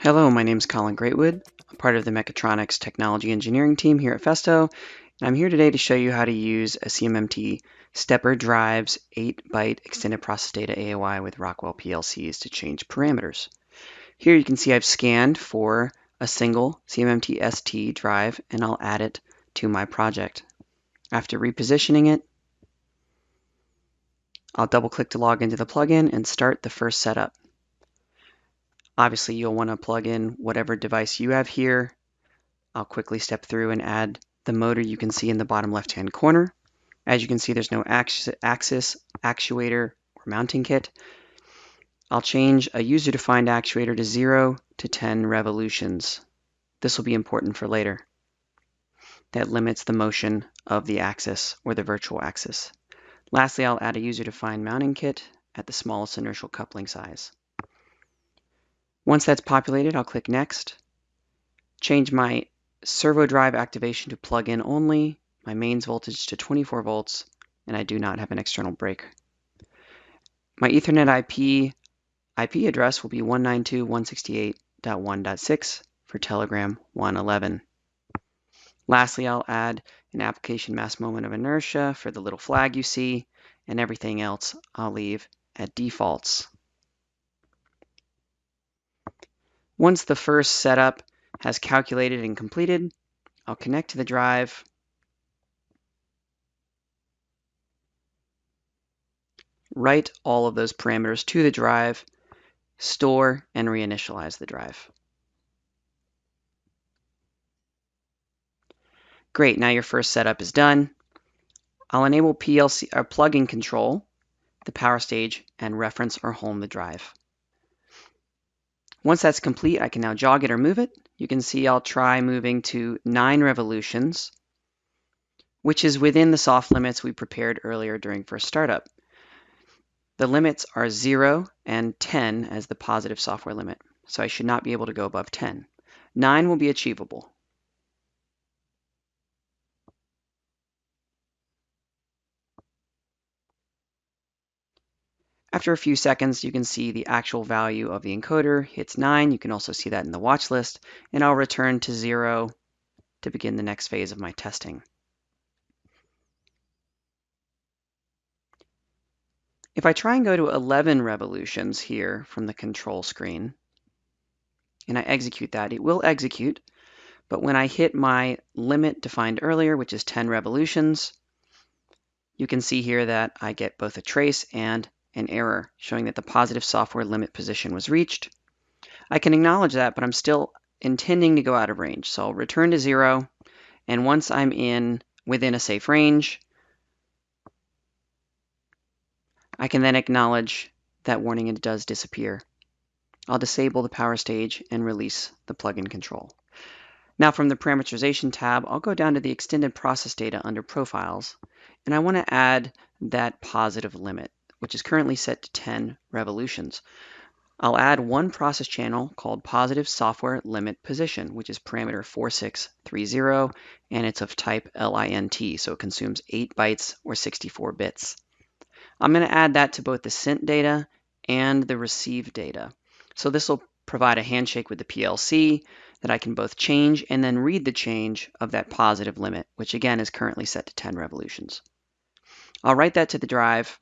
Hello, my name is Colin Greatwood. I'm part of the Mechatronics Technology Engineering team here at Festo, and I'm here today to show you how to use a CMMT stepper drives 8-byte extended process data AOI with Rockwell PLCs to change parameters. Here you can see I've scanned for a single CMMT-ST drive, and I'll add it to my project. After repositioning it, I'll double-click to log into the plugin and start the first setup. Obviously, you'll want to plug in whatever device you have here. I'll quickly step through and add the motor you can see in the bottom left-hand corner. As you can see, there's no axis, actuator, or mounting kit. I'll change a user-defined actuator to 0 to 10 revolutions. This will be important for later. That limits the motion of the axis or the virtual axis. Lastly, I'll add a user-defined mounting kit at the smallest inertial coupling size. Once that's populated, I'll click Next. Change my servo drive activation to plug-in only, my mains voltage to 24 volts, and I do not have an external break. My Ethernet IP address will be 192.168.1.6 for Telegram 111. Lastly, I'll add an application mass moment of inertia for the little flag you see, and everything else I'll leave at defaults. Once the first setup has calculated and completed, I'll connect to the drive, write all of those parameters to the drive, store and reinitialize the drive. Great, now your first setup is done. I'll enable PLC or plug-in control, the power stage, and reference or home the drive. Once that's complete, I can now jog it or move it. You can see I'll try moving to 9 revolutions, which is within the soft limits we prepared earlier during first startup. The limits are 0 and 10 as the positive software limit, so I should not be able to go above 10. 9 will be achievable. After a few seconds, you can see the actual value of the encoder hits 9. You can also see that in the watch list, and I'll return to 0 to begin the next phase of my testing. If I try and go to 11 revolutions here from the control screen, and I execute that, it will execute, but when I hit my limit defined earlier, which is 10 revolutions, you can see here that I get both a trace and an error showing that the positive software limit position was reached. I can acknowledge that, but I'm still intending to go out of range. So I'll return to 0, and once I'm within a safe range, I can then acknowledge that warning and it does disappear. I'll disable the power stage and release the plug-in control. Now from the parameterization tab, I'll go down to the extended process data under profiles, and I want to add that positive limit, which is currently set to 10 revolutions. I'll add one process channel called positive software limit position, which is parameter 4630, and it's of type LINT, so it consumes 8 bytes or 64 bits. I'm going to add that to both the sent data and the received data. So this will provide a handshake with the PLC that I can both change and then read the change of that positive limit, which again is currently set to 10 revolutions. I'll write that to the drive,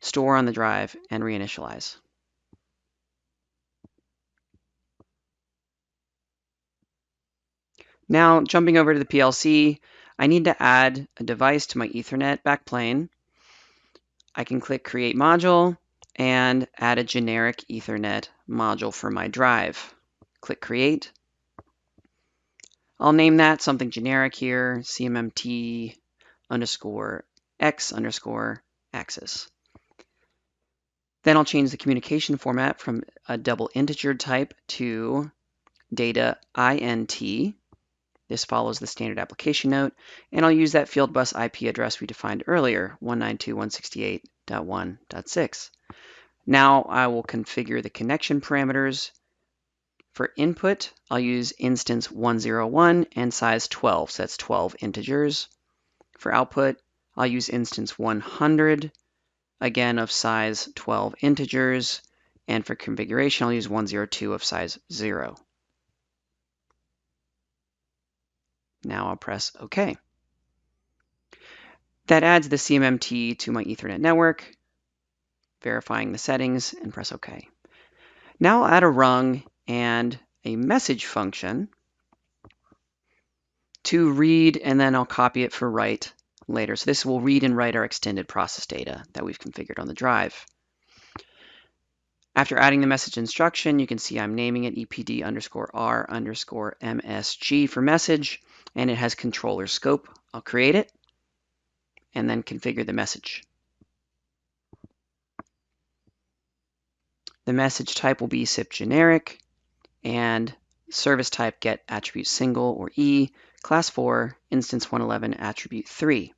store on the drive, and reinitialize. Now, jumping over to the PLC, I need to add a device to my Ethernet backplane. I can click Create Module and add a generic Ethernet module for my drive. Click Create. I'll name that something generic here, CMMT_X_axis. Then I'll change the communication format from a double integer type to data int. This follows the standard application note, and I'll use that field bus IP address we defined earlier, 192.168.1.6. Now I will configure the connection parameters. For input, I'll use instance 101 and size 12, so that's 12 integers. For output, I'll use instance 100, again of size 12 integers, And for configuration, I'll use 102 of size 0. Now I'll press OK. That adds the CMMT to my Ethernet network, verifying the settings, and press OK. Now I'll add a rung and a message function to read, and then I'll copy it for write later. So this will read and write our extended process data that we've configured on the drive. After adding the message instruction, you can see I'm naming it EPD_R_MSG for message, and it has controller scope. I'll create it and then configure the message. The message type will be SIP generic, and service type get attribute single or E, class 4, instance 111, attribute 3.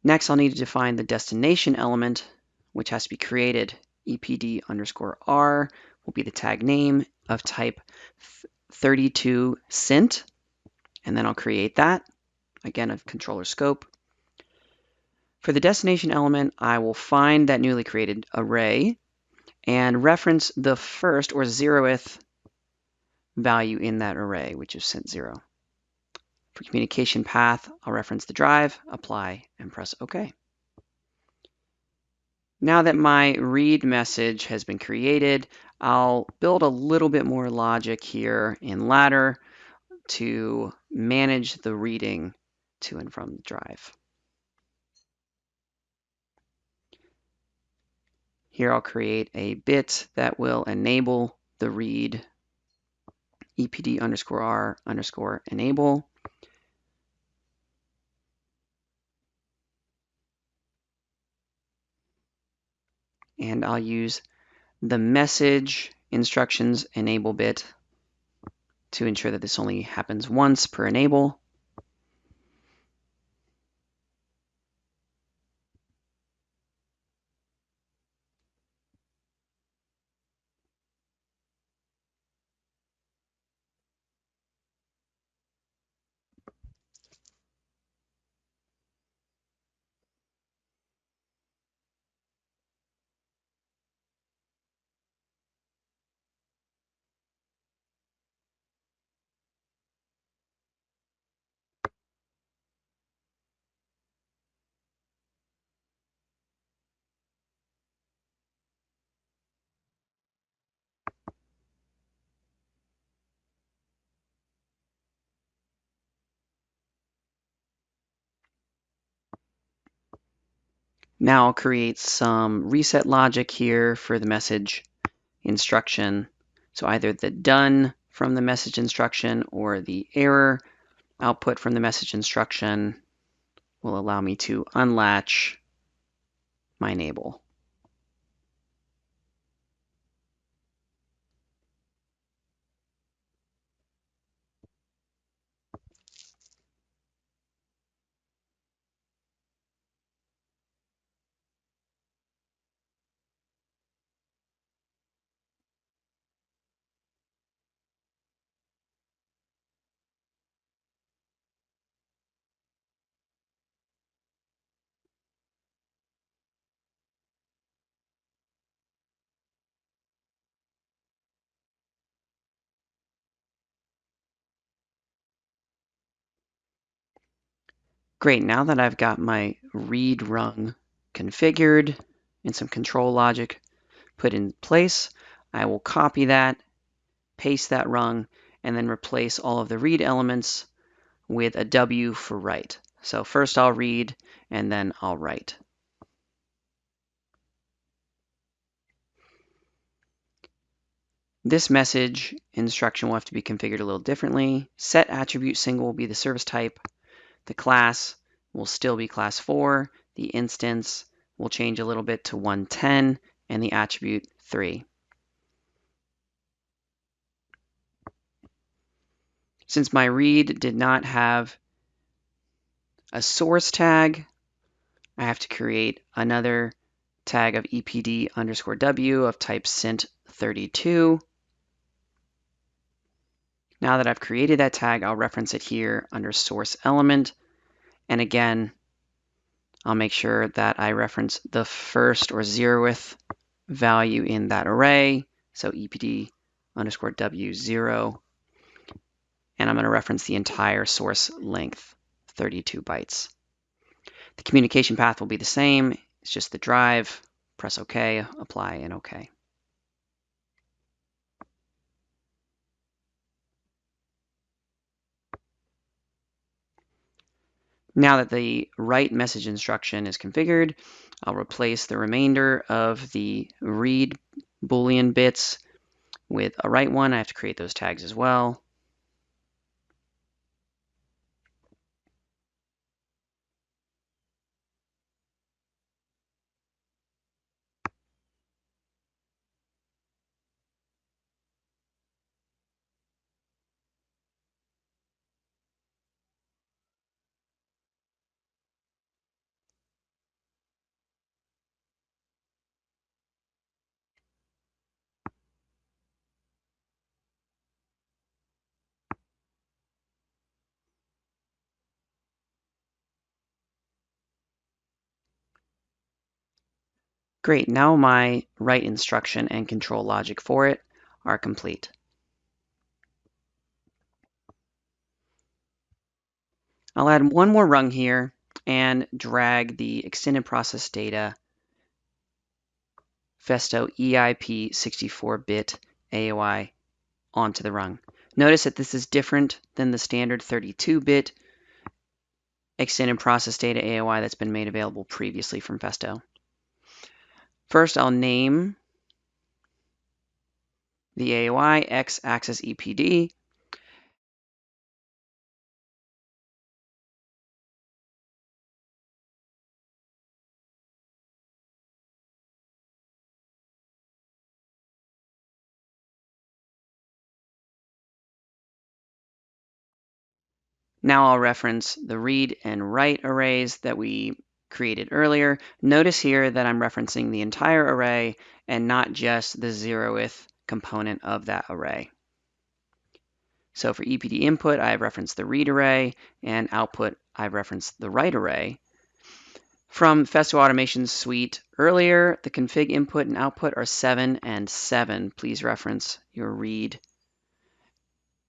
Next, I'll need to define the destination element, which has to be created. EPD_R will be the tag name of type 32 SINT, and then I'll create that, again, of controller scope. For the destination element, I will find that newly created array and reference the first or 0th value in that array, which is SINT 0. For communication path, I'll reference the drive, apply, and press OK. Now that my read message has been created, I'll build a little bit more logic here in ladder to manage the reading to and from the drive. Here I'll create a bit that will enable the read, EPD_R_enable. And I'll use the message instructions enable bit to ensure that this only happens once per enable. Now I'll create some reset logic here for the message instruction. So either the done from the message instruction or the error output from the message instruction will allow me to unlatch my enable. Great, now that I've got my read rung configured and some control logic put in place, I will copy that, paste that rung, and then replace all of the read elements with a W for write. So first I'll read, and then I'll write. This message instruction will have to be configured a little differently. Set attribute single will be the service type. The class will still be class 4. The instance will change a little bit to 110, and the attribute 3. Since my read did not have a source tag, I have to create another tag of EPD_W of type SINT32. Now that I've created that tag, I'll reference it here under source element. And again, I'll make sure that I reference the first or 0th value in that array, so EPD underscore W0, and I'm going to reference the entire source length, 32 bytes. The communication path will be the same. It's just the drive. Press OK, apply, and OK. Now that the write message instruction is configured, I'll replace the remainder of the read Boolean bits with a write one. I have to create those tags as well. Great, now my write instruction and control logic for it are complete. I'll add one more rung here and drag the extended process data Festo EIP 64-bit AOI onto the rung. Notice that this is different than the standard 32-bit extended process data AOI that's been made available previously from Festo. First, I'll name the AOI x-axis EPD. Now I'll reference the read and write arrays that we created earlier. Notice here that I'm referencing the entire array and not just the 0th component of that array. So for EPD input, I've referenced the read array, and output, I've referenced the write array. From Festo Automation Suite earlier, the config input and output are 7 and 7. Please reference your read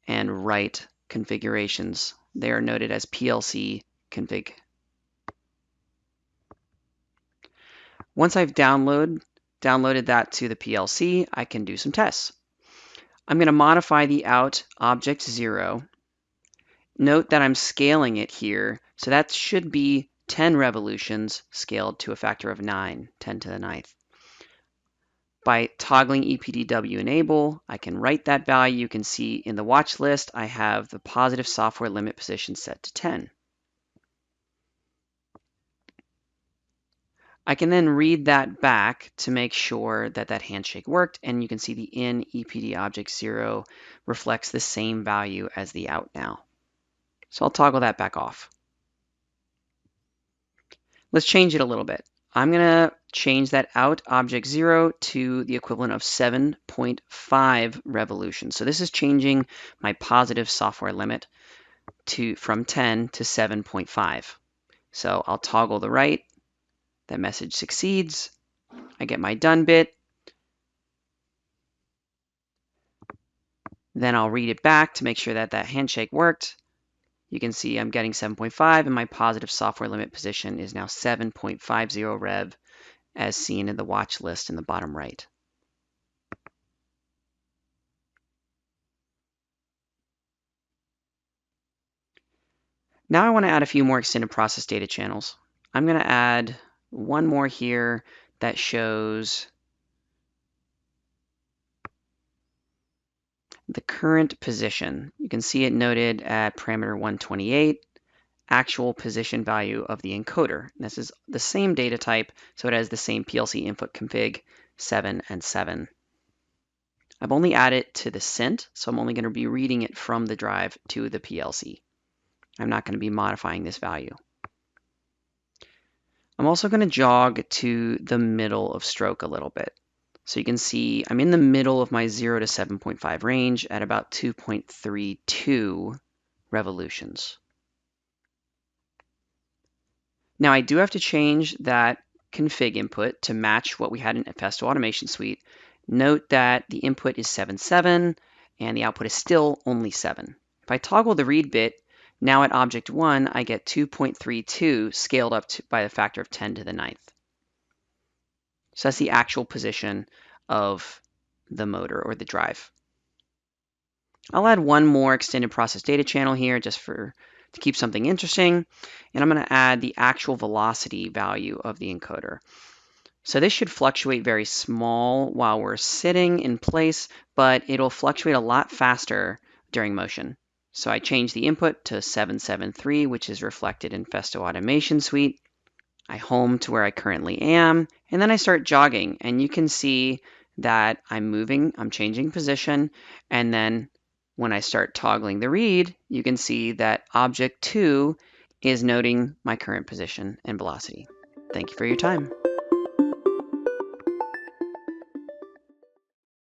and write configurations. They are noted as PLC config. Once I've downloaded that to the PLC, I can do some tests. I'm going to modify the out object 0. Note that I'm scaling it here, so that should be 10 revolutions scaled to a factor of 9, 10 to the 9th. By toggling EPDW enable, I can write that value. You can see in the watch list, I have the positive software limit position set to 10. I can then read that back to make sure that that handshake worked, and you can see the in EPD object 0 reflects the same value as the out now. So I'll toggle that back off. Let's change it a little bit. I'm going to change that out object 0 to the equivalent of 7.5 revolutions. So this is changing my positive software limit from 10 to 7.5. So I'll toggle the write. That message succeeds. I get my done bit. Then I'll read it back to make sure that that handshake worked. You can see I'm getting 7.5, and my positive software limit position is now 7.50 rev, as seen in the watch list in the bottom right. Now I want to add a few more extended process data channels. I'm going to add one more here that shows the current position. You can see it noted at parameter 128, actual position value of the encoder. This is the same data type, so it has the same PLC input config, 7 and 7. I've only added to the CINT, so I'm only going to be reading it from the drive to the PLC. I'm not going to be modifying this value. I'm also going to jog to the middle of stroke a little bit. So you can see I'm in the middle of my 0 to 7.5 range at about 2.32 revolutions. Now I do have to change that config input to match what we had in Festo Automation Suite, note that the input is 7.7 and the output is still only 7. If I toggle the read bit, now at object 1, I get 2.32 scaled up by a factor of 10 to the 9th. So that's the actual position of the motor or the drive. I'll add one more extended process data channel here just to keep something interesting. And I'm going to add the actual velocity value of the encoder. So this should fluctuate very small while we're sitting in place, but it'll fluctuate a lot faster during motion. So I change the input to 773, which is reflected in Festo Automation Suite. I home to where I currently am, and then I start jogging, and you can see that I'm moving, I'm changing position, and then when I start toggling the read, you can see that object 2 is noting my current position and velocity. Thank you for your time.